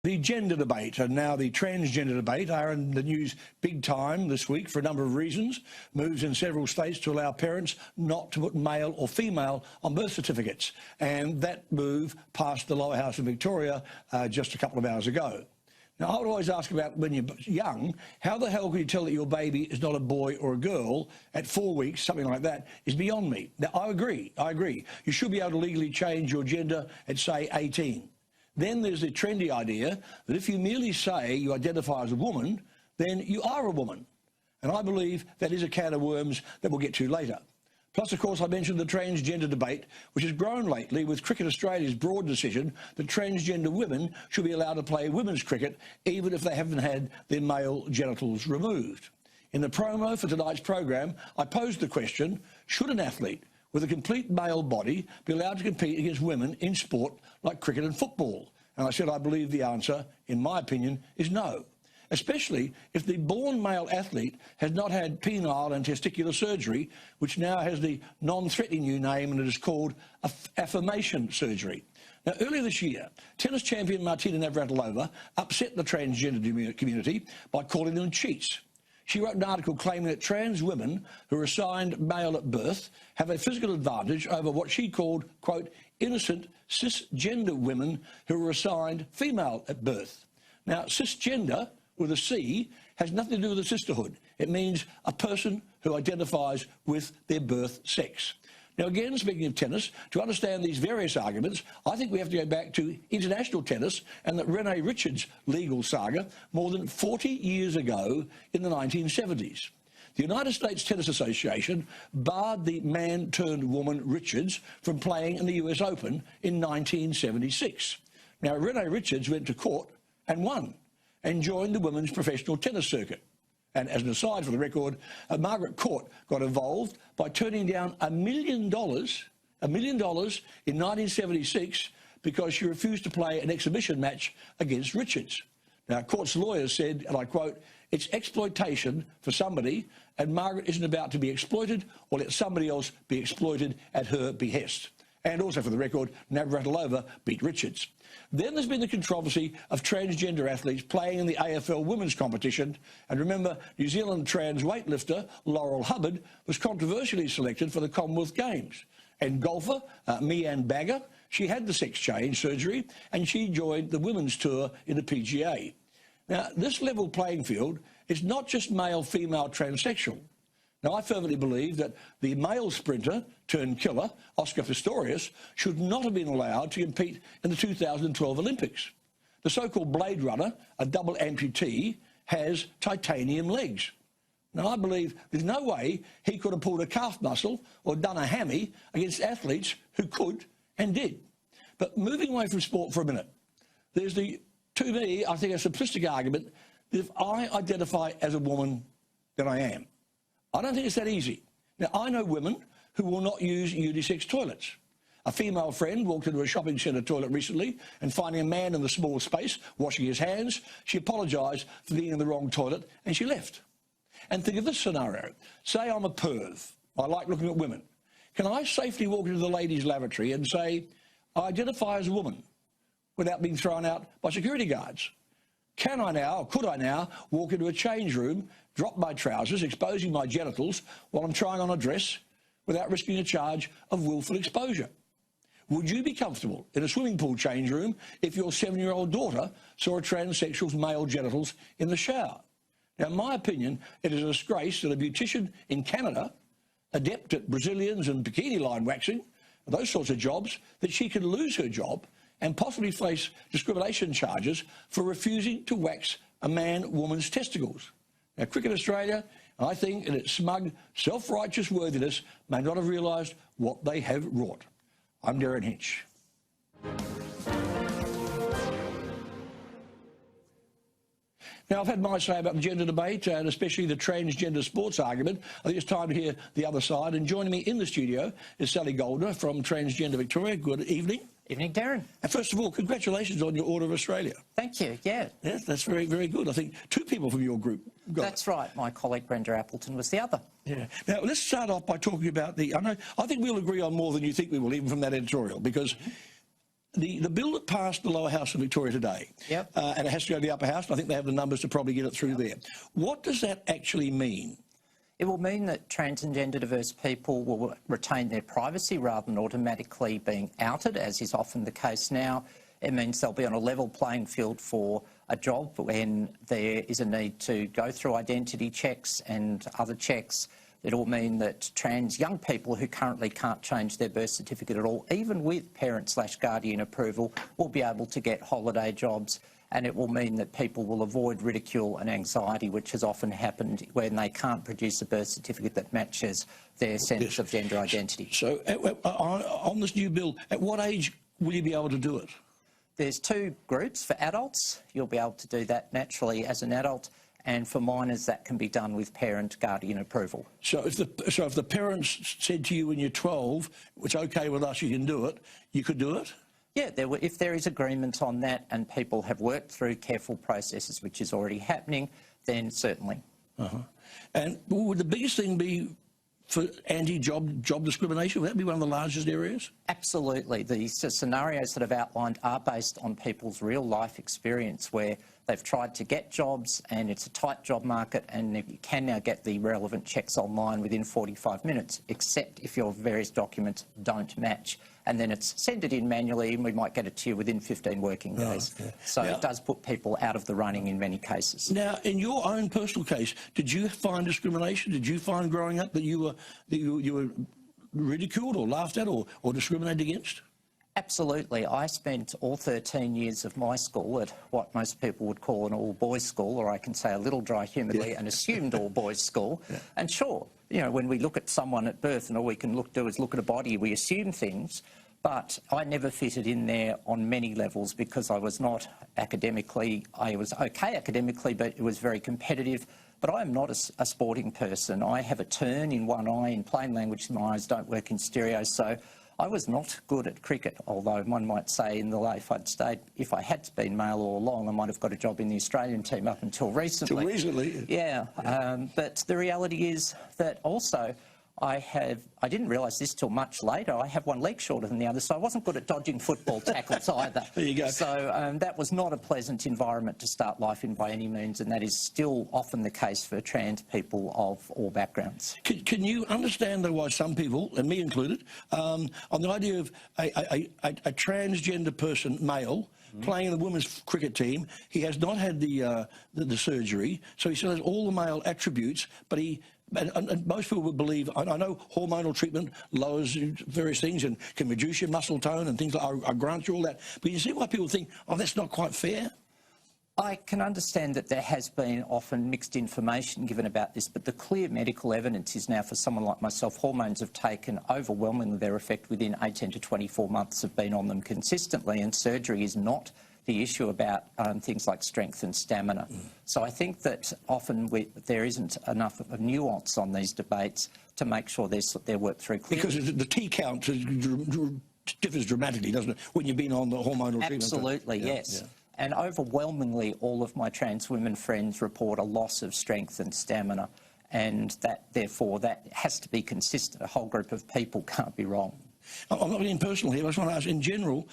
The gender debate and now the transgender debate are in the news big time this week for a number of reasons. Moves in several states to allow parents not to put male or female on birth certificates. And that move passed the lower house in Victoria just a couple of hours ago. Now, I would always ask about when you're young, how the hell can you tell that your baby is not a boy or a girl at 4 weeks, something like that, is beyond me. Now, I agree. You should be able to legally change your gender at, say, 18. Then there's the trendy idea that if you merely say you identify as a woman, then you are a woman. And I believe that is a can of worms that we'll get to later. Plus, of course, I mentioned the transgender debate, which has grown lately with Cricket Australia's broad decision that transgender women should be allowed to play women's cricket even if they haven't had their male genitals removed. In the promo for tonight's program, I posed the question, should an athlete with a complete male body be allowed to compete against women in sport like cricket and football? And I said I believe the answer, in my opinion, is no. Especially if the born male athlete has not had penile and testicular surgery, which now has the non-threatening new name, and it is called affirmation surgery. Now, earlier this year, tennis champion Martina Navratilova upset the transgender community by calling them cheats. She wrote an article claiming that trans women who are assigned male at birth have a physical advantage over what she called, quote, innocent cisgender women who are assigned female at birth. Now, cisgender, with a C, has nothing to do with a sisterhood. It means a person who identifies with their birth sex. Now, again, speaking of tennis, to understand these various arguments, I think we have to go back to international tennis and the Renee Richards legal saga more than 40 years ago in the 1970s. The United States Tennis Association barred the man-turned-woman Richards from playing in the US Open in 1976. Now, Renee Richards went to court and won, and joined the women's professional tennis circuit. And as an aside for the record, Margaret Court got involved by turning down $1 million in 1976 because she refused to play an exhibition match against Richards. Now, Court's lawyers said, and I quote, it's exploitation for somebody, and Margaret isn't about to be exploited or let somebody else be exploited at her behest. And also, for the record, Navratilova beat Richards. Then there's been the controversy of transgender athletes playing in the AFL women's competition. And remember, New Zealand trans weightlifter Laurel Hubbard was controversially selected for the Commonwealth Games. And golfer Mianne Bagger, she had the sex change surgery and she joined the women's tour in the PGA. Now, this level playing field is not just male-female transsexual. Now, I fervently believe that the male sprinter turned killer, Oscar Pistorius, should not have been allowed to compete in the 2012 Olympics. The so-called Blade Runner, a double amputee, has titanium legs. Now, I believe there's no way he could have pulled a calf muscle or done a hammy against athletes who could and did. But moving away from sport for a minute, there's the, to me, I think a simplistic argument that if I identify as a woman, then I am. I don't think it's that easy. Now, I know women who will not use unisex toilets. A female friend walked into a shopping centre toilet recently and finding a man in the small space washing his hands, she apologised for being in the wrong toilet and she left. And think of this scenario. Say I'm a perv. I like looking at women. Can I safely walk into the ladies' lavatory and say, I identify as a woman without being thrown out by security guards? Can I now, or could I now, walk into a change room, drop my trousers, exposing my genitals while I'm trying on a dress without risking a charge of willful exposure? Would you be comfortable in a swimming pool change room if your 7-year-old daughter saw a transsexual's male genitals in the shower? Now, in my opinion, it is a disgrace that a beautician in Canada, adept at Brazilians and bikini line waxing, those sorts of jobs, that she could lose her job and possibly face discrimination charges for refusing to wax a man-woman's testicles. Now, Cricket Australia, I think, in its smug, self-righteous worthiness, may not have realised what they have wrought. I'm Derek Hinch. Now, I've had my say about the gender debate and especially the transgender sports argument. I think it's time to hear the other side. And joining me in the studio is Sally Goldner from Transgender Victoria. Good evening. Evening, Darren. And first of all, congratulations on your Order of Australia. Thank you, yeah. Yes, that's very, very good. I think 2 people from your group got That's it. right. My colleague Brenda Appleton was the other. Yeah. Now, let's start off by talking about I think we'll agree on more than you think we will, even from that editorial, because the bill that passed the lower house of Victoria today, Yep. And it has to go to the upper house, and I think they have the numbers to probably get it through there. What does that actually mean? It will mean that trans and gender diverse people will retain their privacy rather than automatically being outed, as is often the case now. It means they'll be on a level playing field for a job when there is a need to go through identity checks and other checks. It will mean that trans young people who currently can't change their birth certificate at all, even with parent/guardian approval, will be able to get holiday jobs. And it will mean that people will avoid ridicule and anxiety, which has often happened when they can't produce a birth certificate that matches their sense of gender identity. So on this new bill, at what age will you be able to do it? There's two groups. For adults, you'll be able to do that naturally as an adult, and for minors, that can be done with parent-guardian approval. So if the parents said to you when you're 12, it's okay with us, you can do it, you could do it? Yeah, if there is agreement on that and people have worked through careful processes, which is already happening, then certainly. And would the biggest thing be for anti-job discrimination? Would that be one of the largest areas? Absolutely. The scenarios that I've outlined are based on people's real life experience where they've tried to get jobs and it's a tight job market, and you can now get the relevant checks online within 45 minutes, except if your various documents don't match. And then it's send it in manually and we might get it to you within 15 working days. Oh, yeah. So now, it does put people out of the running in many cases. Now, in your own personal case, did you find discrimination? Did you find growing up that you were ridiculed or laughed at or discriminated against? Absolutely. I spent all 13 years of my school at what most people would call an all-boys school, or I can say a little dry humidly, an assumed all-boys school. Yeah. And sure, you know, when we look at someone at birth and all we can do is look at a body, we assume things, but I never fitted in there on many levels because I was not academically, I was okay academically, but it was very competitive. But I am not a sporting person. I have a turn in one eye. In plain language, my eyes don't work in stereo, so I was not good at cricket, although one might say in the life I'd stayed, if I had been male all along, I might have got a job in the Australian team up until recently. Until recently? Yeah. But the reality is that also I didn't realise this till much later, I have one leg shorter than the other, so I wasn't good at dodging football tackles either. There you go. So that was not a pleasant environment to start life in by any means, and that is still often the case for trans people of all backgrounds. Can you understand, though, why some people, and me included, on the idea of a transgender person, male, playing in the women's cricket team, he has not had the surgery, so he still has all the male attributes, but and most people would believe, I know hormonal treatment lowers various things and can reduce your muscle tone and things like, I grant you all that, but you see why people think, oh, that's not quite fair? I can understand that there has been often mixed information given about this, but the clear medical evidence is now for someone like myself, hormones have taken overwhelmingly their effect within 18 to 24 months of being on them consistently, and surgery is not the issue about things like strength and stamina. So I think that often there isn't enough of a nuance on these debates to make sure they're worked through clearly. Because the T count differs dramatically, doesn't it, when you've been on the hormonal treatment? Absolutely, yes. Yeah. And overwhelmingly, all of my trans women friends report a loss of strength and stamina, and that, therefore, that has to be consistent. A whole group of people can't be wrong. I'm not being personal here, but I just want to ask, in general,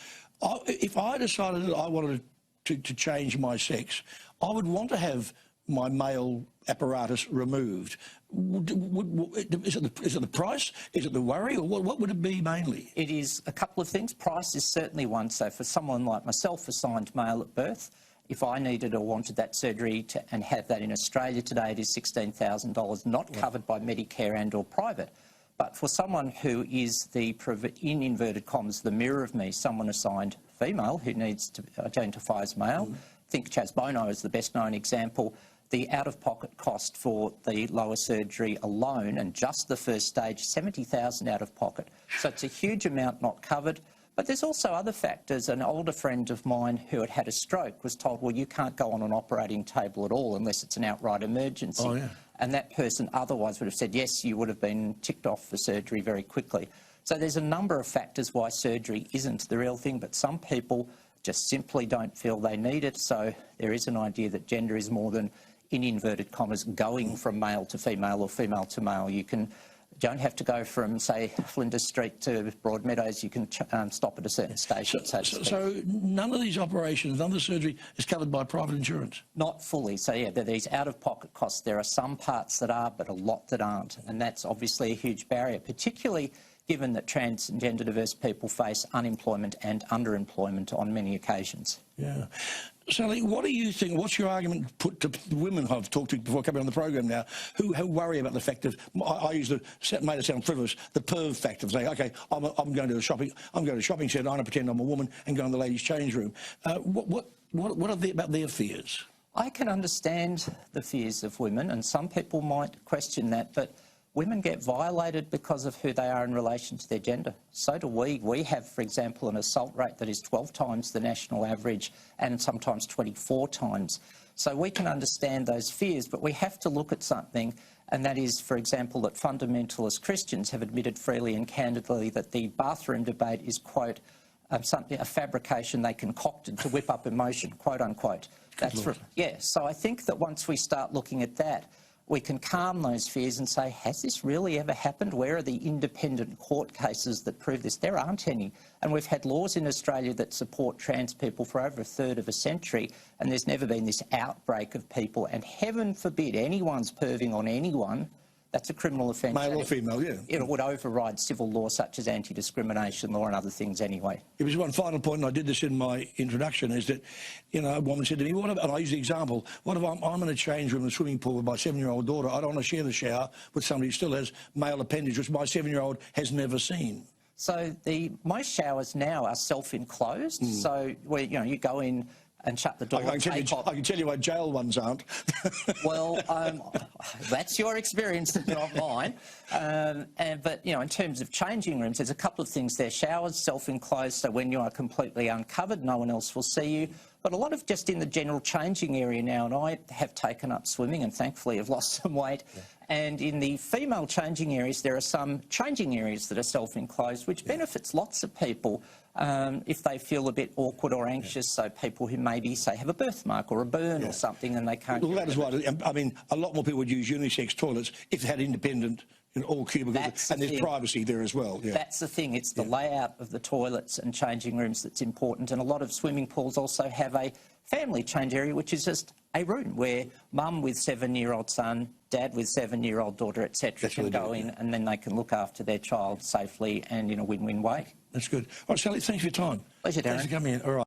if I decided that I wanted to change my sex, I would want to have my male apparatus removed. Is it the price? Is it the worry? Or what would it be mainly? It is a couple of things. Price is certainly one. So for someone like myself, assigned male at birth, if I needed or wanted that surgery and have that in Australia today, it is $16,000, not covered by Medicare and or private. But for someone who is in inverted commas, the mirror of me, someone assigned female who needs to identify as male, think Chaz Bono is the best known example, the out-of-pocket cost for the lower surgery alone and just the first stage, $70,000 out of pocket. So it's a huge amount not covered. But there's also other factors. An older friend of mine who had had a stroke was told, well, you can't go on an operating table at all unless it's an outright emergency. Oh, yeah. And that person otherwise would have said, yes, you would have been ticked off for surgery very quickly. So there's a number of factors why surgery isn't the real thing, but some people just simply don't feel they need it. So there is an idea that gender is more than, in inverted commas, going from male to female or female to male. You can don't have to go from, say, Flinders Street to Broadmeadows. You can stop at a certain station. So none of these operations, none of the surgery is covered by private insurance? Not fully. So, yeah, there are these out-of-pocket costs. There are some parts that are, but a lot that aren't. And that's obviously a huge barrier, particularly given that transgender diverse people face unemployment and underemployment on many occasions. Yeah. Sally, what do you think, what's your argument put to the women I've talked to before coming on the program now, who worry about the fact of, I used to, made it sound frivolous, the perv fact of saying, OK, I'm going to a shopping centre, I'm going to pretend I'm a woman and go in the ladies' change room. What are they about their fears? I can understand the fears of women, and some people might question that, but women get violated because of who they are in relation to their gender. So do we. We have, for example, an assault rate that is 12 times the national average and sometimes 24 times. So we can understand those fears, but we have to look at something, and that is, for example, that fundamentalist Christians have admitted freely and candidly that the bathroom debate is, quote, a fabrication they concocted to whip up emotion, quote unquote. Yeah, so I think that once we start looking at that, we can calm those fears and say, has this really ever happened? Where are the independent court cases that prove this? There aren't any. And we've had laws in Australia that support trans people for over a third of a century, and there's never been this outbreak of people. And heaven forbid anyone's perving on anyone. That's a criminal offence. Male or female, yeah. It would override civil law such as anti-discrimination law and other things anyway. It was one final point, and I did this in my introduction, is that, you know, a woman said to me, and I use the example, what if I'm in a change room in a swimming pool with my 7-year-old daughter? I don't want to share the shower with somebody who still has male appendage, which my 7-year-old has never seen. So most showers now are self-enclosed. So where, you know, you go in and shut the door. I can tell you why jail ones aren't. Well, that's your experience, not mine. But, you know, in terms of changing rooms, there's a couple of things there. Showers, self-enclosed, so when you are completely uncovered, no one else will see you. But a lot of just in the general changing area now, and I have taken up swimming and thankfully have lost some weight. Yeah. And in the female changing areas, there are some changing areas that are self-enclosed, which benefits lots of people if they feel a bit awkward or anxious. So people who maybe, say, have a birthmark or a burn or something and they can't... Well, that is why, I mean, a lot more people would use unisex toilets if they had independent, you know, all cubicles, and there's privacy there as well. Yeah. That's the thing. It's the layout of the toilets and changing rooms that's important. And a lot of swimming pools also have a family change area, which is just a room where mum with 7-year-old son, dad with 7-year-old daughter, etc. can go in, and then they can look after their child safely and in a win-win way. That's good. All right, Sally, thanks for your time. Pleasure, Darren. Thanks for coming in. All right.